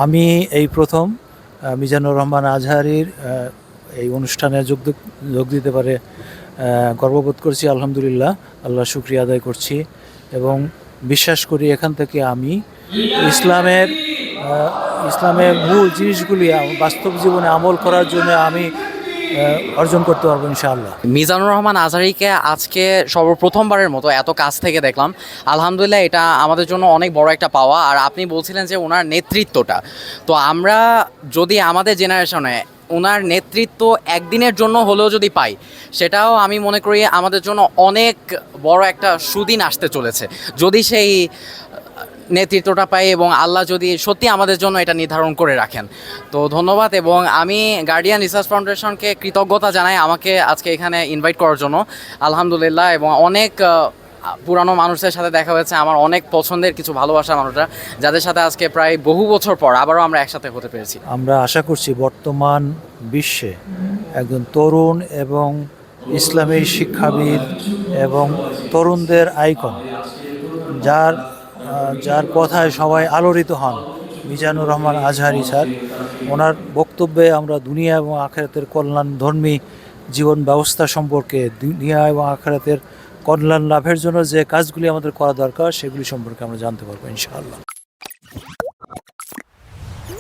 আমি এই প্রথম মিজানুর রহমান আজহারীর এই অনুষ্ঠানে যোগ দিতে পারে গর্ববোধ করছি। আলহামদুলিল্লাহ, আল্লাহ শুকরিয়া আদায় করছি এবং বিশ্বাস করি এখান থেকে আমি ইসলামের ইসলামের মূল জিনিসগুলি বাস্তব জীবনে আমল করার জন্য আমি অর্জন করতে পারবো ইনশাআল্লাহ। মিজানুর রহমান আজহারীকে আজকে সর্বপ্রথমবারের মতো এত কাছ থেকে দেখলাম। আলহামদুলিল্লাহ, এটা আমাদের জন্য অনেক বড় একটা পাওয়া। আর আপনি বলছিলেন যে ওনার নেতৃত্বটা, তো আমরা যদি আমাদের জেনারেশনে ওনার নেতৃত্ব একদিনের জন্য হলেও যদি পাই, সেটাও আমি মনে করি আমাদের জন্য অনেক বড় একটা সুদিন আসতে চলেছে, যদি সেই নেতৃত্বটা পাই এবং আল্লাহ যদি সত্যি আমাদের জন্য এটা নির্ধারণ করে রাখেন। তো ধন্যবাদ, এবং আমি গার্ডিয়ান রিসার্চ ফাউন্ডেশনকে কৃতজ্ঞতা জানাই আমাকে আজকে এখানে ইনভাইট করার জন্য। আলহামদুলিল্লাহ, এবং অনেক পুরানো মানুষদের সাথে দেখা হয়েছে, আমার অনেক পছন্দের কিছু ভালোবাসার মানুষরা, যাদের সাথে আজকে প্রায় বহু বছর পর আবারও আমরা একসাথে হতে পেরেছি। আমরা আশা করছি বর্তমান বিশ্বে একজন তরুণ এবং ইসলামী শিক্ষাবিদ এবং তরুণদের আইকন, যার কথায় সবাই আলোড়িত হন, মিজানুর রহমান আজহারী স্যার। ওনার বক্তব্যে আমরা দুনিয়া এবং আখিরাতের কল্যাণধর্মী জীবন ব্যবস্থা সম্পর্কে, দুনিয়া এবং আখিরাতের কল্যাণ লাভের জন্য যে কাজগুলি আমাদের করা দরকার, সেগুলি সম্পর্কে আমরা জানতে পারবো ইনশাআল্লাহ।